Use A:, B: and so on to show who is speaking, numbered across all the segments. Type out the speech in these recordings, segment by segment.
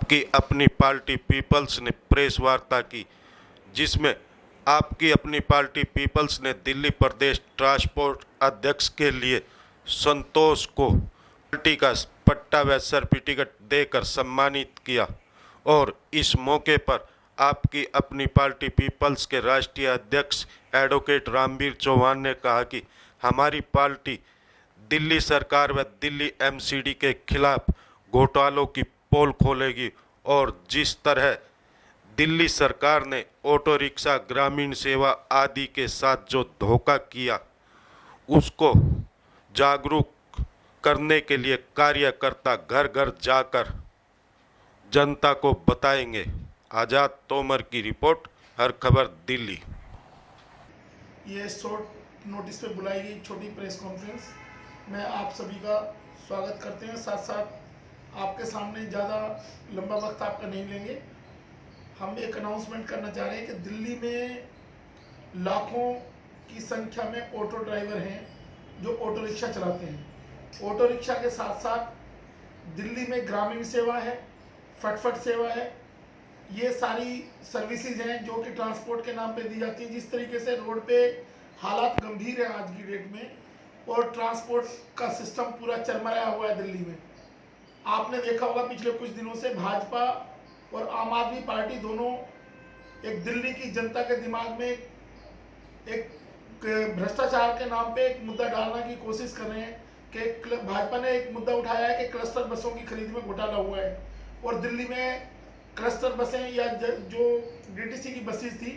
A: आपकी अपनी party peoples ने प्रेस वार्ता की, जिसमें आपकी अपनी पार्टी पीपल्स ने दिल्ली प्रदेश ट्रांसपोर्ट अध्यक्ष के लिए संतोष को पार्टी का पट्टा व सर्टिफिकेट देकर सम्मानित किया। और इस मौके पर आपकी अपनी पार्टी पीपल्स के राष्ट्रीय अध्यक्ष एडवोकेट रामवीर चौहान ने कहा कि हमारी पार्टी दिल्ली सरकार व दिल्ली एमसीडी के खिलाफ घोटालों की पोल खोलेगी और जिस तरह दिल्ली सरकार ने ऑटो रिक्शा, ग्रामीण सेवा आदि के साथ जो धोखा किया, उसको जागरूक करने के लिए कार्यकर्ता घर घर जाकर जनता को बताएंगे। आज़ाद तोमर की रिपोर्ट, हर खबर दिल्ली।
B: ये शॉर्ट नोटिस पे बुलाई गई छोटी प्रेस कॉन्फ्रेंस में आप सभी का स्वागत करते हैं। साथ साथ आपके सामने ज़्यादा लंबा वक्त आपका नहीं लेंगे। हम एक अनाउंसमेंट करना चाह रहे हैं कि दिल्ली में लाखों की संख्या में ऑटो ड्राइवर हैं जो ऑटो रिक्शा चलाते हैं। ऑटो रिक्शा के साथ साथ दिल्ली में ग्रामीण सेवा है, फटफट सेवा है। ये सारी सर्विसेज हैं जो कि ट्रांसपोर्ट के नाम पे दी जाती हैं। जिस तरीके से रोड पे हालात गंभीर है आज की डेट में और ट्रांसपोर्ट का सिस्टम पूरा चरमराया हुआ है दिल्ली में। आपने देखा होगा पिछले कुछ दिनों से भाजपा और आम आदमी पार्टी दोनों एक दिल्ली की जनता के दिमाग में एक भ्रष्टाचार के नाम पे एक मुद्दा डालने की कोशिश कर रहे हैं कि भाजपा ने एक मुद्दा उठाया है कि क्लस्टर बसों की खरीद में घोटाला हुआ है और दिल्ली में क्लस्टर बसें या जो डीटीसी की बसेस थी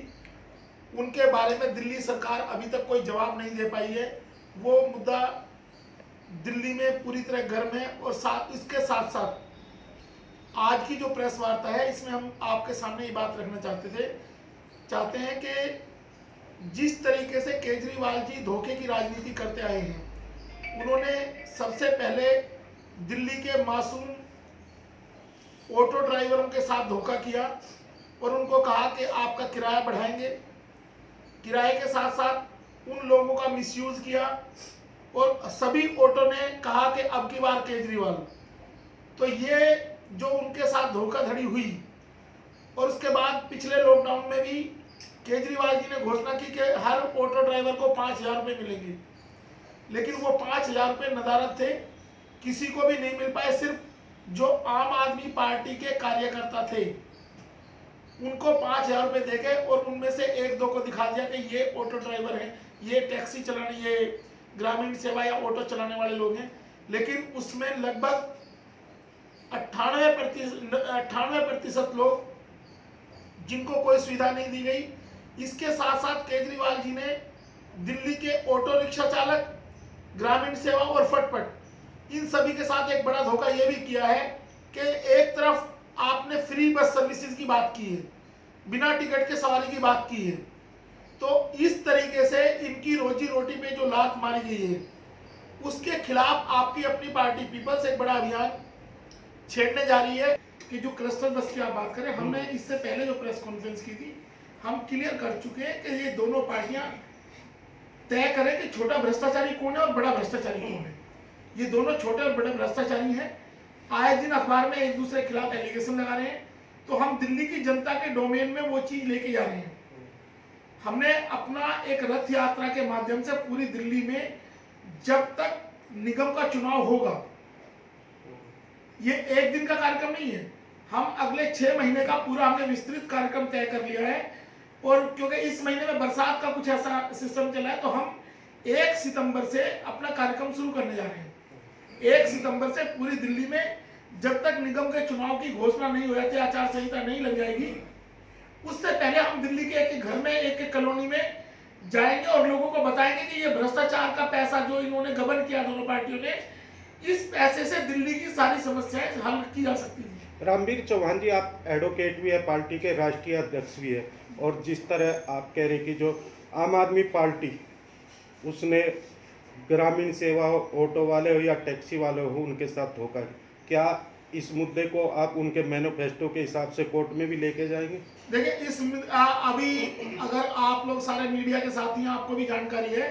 B: उनके बारे में दिल्ली सरकार अभी तक कोई जवाब नहीं दे पाई है। वो मुद्दा दिल्ली में पूरी तरह गर्म है और इसके साथ साथ आज की जो प्रेस वार्ता है इसमें हम आपके सामने ये बात रखना चाहते हैं कि जिस तरीके से केजरीवाल जी धोखे की राजनीति करते आए हैं, उन्होंने सबसे पहले दिल्ली के मासूम ऑटो ड्राइवरों के साथ धोखा किया और उनको कहा कि आपका किराया बढ़ाएंगे। किराए के साथ साथ उन लोगों का मिसयूज किया और सभी ऑटो ने कहा कि अब की बार केजरीवाल। तो ये जो उनके साथ धोखाधड़ी हुई और उसके बाद पिछले लॉकडाउन में भी केजरीवाल जी ने घोषणा की कि हर ऑटो ड्राइवर को 5,000 रुपये मिलेंगे, लेकिन वो 5,000 रुपये नदारत थे, किसी को भी नहीं मिल पाए। सिर्फ जो आम आदमी पार्टी के कार्यकर्ता थे उनको 5,000 रुपये देके और उनमें से एक दो को दिखा दिया कि ये ऑटो ड्राइवर हैं, ये टैक्सी चलाने, ये ग्रामीण सेवा या ऑटो चलाने वाले लोग हैं। लेकिन उसमें लगभग 98% लोग जिनको कोई सुविधा नहीं दी गई। इसके साथ साथ केजरीवाल जी ने दिल्ली के ऑटो रिक्शा चालक, ग्रामीण सेवा और फटफट इन सभी के साथ एक बड़ा धोखा ये भी किया है कि एक तरफ आपने फ्री बस सर्विसेज की बात की है, बिना टिकट के सवारी की बात की है, तो इस तरीके से इनकी रोजी रोटी पे जो लात मारी गई है उसके खिलाफ आपकी अपनी पार्टी पीपल्स एक बड़ा अभियान छेड़ने जा रही है। कि जो क्लस्टर बस की आप बात करें, हमने इससे पहले जो प्रेस कॉन्फ्रेंस की थी हम क्लियर कर चुके हैं कि ये दोनों पार्टियां तय करें कि छोटा भ्रष्टाचारी कौन है और बड़ा भ्रष्टाचारी कौन है। ये दोनों छोटे और बड़े भ्रष्टाचारी हैं। आए दिन अखबार में एक दूसरे के खिलाफ एलिगेशन लगा रहे हैं, तो हम दिल्ली की जनता के डोमेन में वो चीज लेके जा रहे हैं। हमने अपना एक रथ यात्रा के माध्यम से पूरी दिल्ली में जब तक निगम का चुनाव होगा, ये एक दिन का कार्यक्रम नहीं है, हम अगले 6 महीने का पूरा हमने विस्तृत कार्यक्रम तय कर लिया है। और क्योंकि इस महीने में बरसात का कुछ ऐसा सिस्टम चला है तो हम 1 सितंबर से अपना कार्यक्रम शुरू करने जा रहे हैं। 1 सितंबर से पूरी दिल्ली में जब तक निगम के चुनाव की घोषणा नहीं हो जाती, आचार संहिता नहीं लग जाएगी, उससे पहले हम दिल्ली के एक घर में, एक कॉलोनी में जाएंगे और लोगों को बताएंगे कि ये भ्रष्टाचार का पैसा जो इन्होंने गबन किया दोनों पार्टियों ने, इस पैसे से दिल्ली की सारी समस्याएं हल की जा सकती है।
C: रामवीर चौहान जी, आप एडवोकेट भी है, पार्टी के राष्ट्रीय अध्यक्ष भी है, और जिस तरह आप कह रहे कि जो आम आदमी पार्टी उसने ग्रामीण सेवा हो, ऑटो वाले हो या टैक्सी वाले हो, उनके साथ धोखा, क्या इस मुद्दे को आप उनके मैनिफेस्टो के हिसाब से कोर्ट में भी लेके जाएंगे?
B: देखिए, अभी अगर आप लोग सारे मीडिया के साथी हैं, आपको भी जानकारी है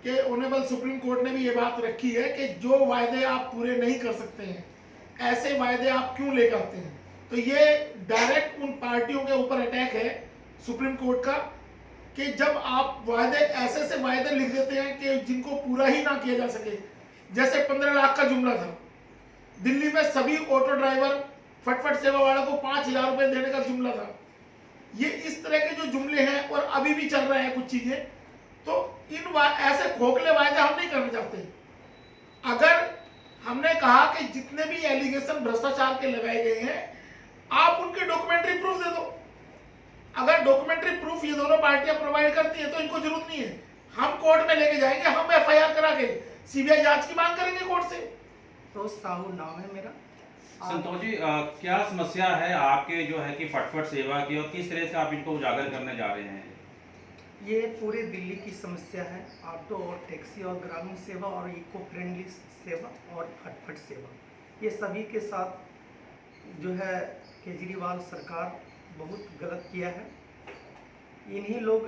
B: कि ऑनरेबल सुप्रीम कोर्ट ने भी ये बात रखी है कि जो वायदे आप पूरे नहीं कर सकते हैं, ऐसे वायदे आप क्यों लेकर आते हैं। तो ये डायरेक्ट उन पार्टियों के ऊपर अटैक है सुप्रीम कोर्ट का कि जब आप वायदे ऐसे वायदे लिख देते हैं कि जिनको पूरा ही ना किया जा सके। जैसे 15 लाख का जुमला था, दिल्ली में सभी ऑटो ड्राइवर फटफट सेवा वालों को 5,000 रुपए देने का जुमला था। ये इस तरह के जो जुमले हैं और अभी भी चल रहे हैं कुछ चीजें, तो ऐसे खोखले वायदे हम नहीं करना चाहते। अगर हमने कहा कि जितने भी एलिगेशन भ्रष्टाचार के लगाए गए हैं आप उनके डॉक्यूमेंट्री प्रूफ दे दो। अगर डॉक्यूमेंट्री प्रूफ ये दोनों पार्टियां प्रोवाइड करती है तो इनको जरूरत नहीं है, हम कोर्ट में लेके जाएंगे, हम एफआईआर करा के सीबीआई जांच की मांग करेंगे कोर्ट से।
D: तो साहू नाम है मेरा।
E: संतोष जी, क्या समस्या है आपके जो है कि फटफट सेवा की, और किस तरह से आप इनको उजागर करने जा रहे हैं?
D: ये पूरे दिल्ली की समस्या है। ऑटो और टैक्सी और ग्रामीण सेवा और इको फ्रेंडली सेवा और फटफट सेवा, ये सभी के साथ जो है केजरीवाल सरकार बहुत गलत किया है। इन्हीं लोग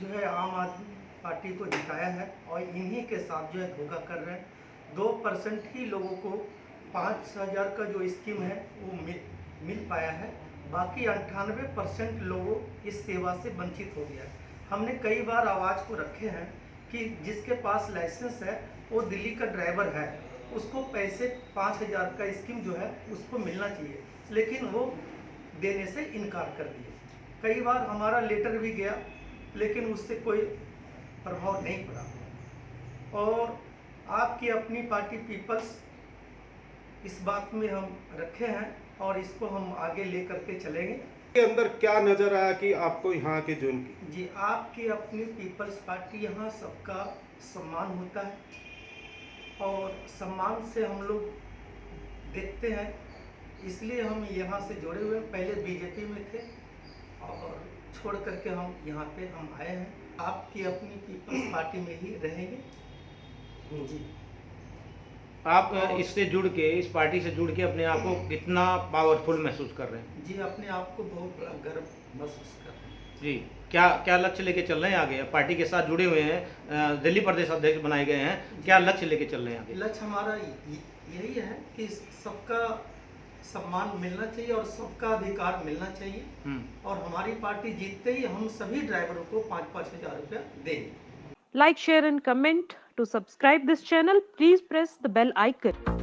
D: जो है आम आदमी पार्टी को जिताया है और इन्हीं के साथ जो है धोखा कर रहे हैं। 2% ही लोगों को 5,000 का जो स्कीम है वो मिल पाया है, बाकी 98% लोगों इस सेवा से वंचित हो गया है। हमने कई बार आवाज़ को रखे हैं कि जिसके पास लाइसेंस है वो दिल्ली का ड्राइवर है, उसको पैसे 5,000 का स्कीम जो है उसको मिलना चाहिए, लेकिन वो देने से इनकार कर दिए। कई बार हमारा लेटर भी गया लेकिन उससे कोई प्रभाव नहीं पड़ा। और आपकी अपनी पार्टी पीपल्स इस बात में हम रखे हैं और इसको हम आगे लेकर के चलेंगे।
C: के अंदर क्या नजर आया कि आपको यहाँ के जोन की?
D: जी, आपकी अपनी पीपल्स पार्टी यहाँ सबका सम्मान होता है और सम्मान से हम लोग देखते हैं, इसलिए हम यहाँ से जुड़े हुए हैं। पहले बीजेपी में थे और छोड़ करके हम यहाँ पे हम आए हैं। आपकी अपनी पीपल्स पार्टी में ही रहेंगे। जी,
F: आप इससे जुड़ के, इस पार्टी से जुड़ के अपने आप को कितना पावरफुल महसूस कर रहे हैं?
D: जी, अपने आप को बहुत बड़ा गर्व महसूस कर रहे हैं।
F: जी, क्या लक्ष्य लेके चल रहे हैं आगे? पार्टी के साथ जुड़े हुए हैं, दिल्ली प्रदेश अध्यक्ष बनाए गए हैं, क्या लक्ष्य लेके चल रहे हैं आगे?
D: लक्ष्य हमारा यही है कि सबका सम्मान मिलना चाहिए और सबका अधिकार मिलना चाहिए। और हमारी पार्टी जीतते ही हम सभी ड्राइवरों को 5-5 हज़ार रुपया देंगे।
G: Like, share and comment. To subscribe this channel, please press the bell icon.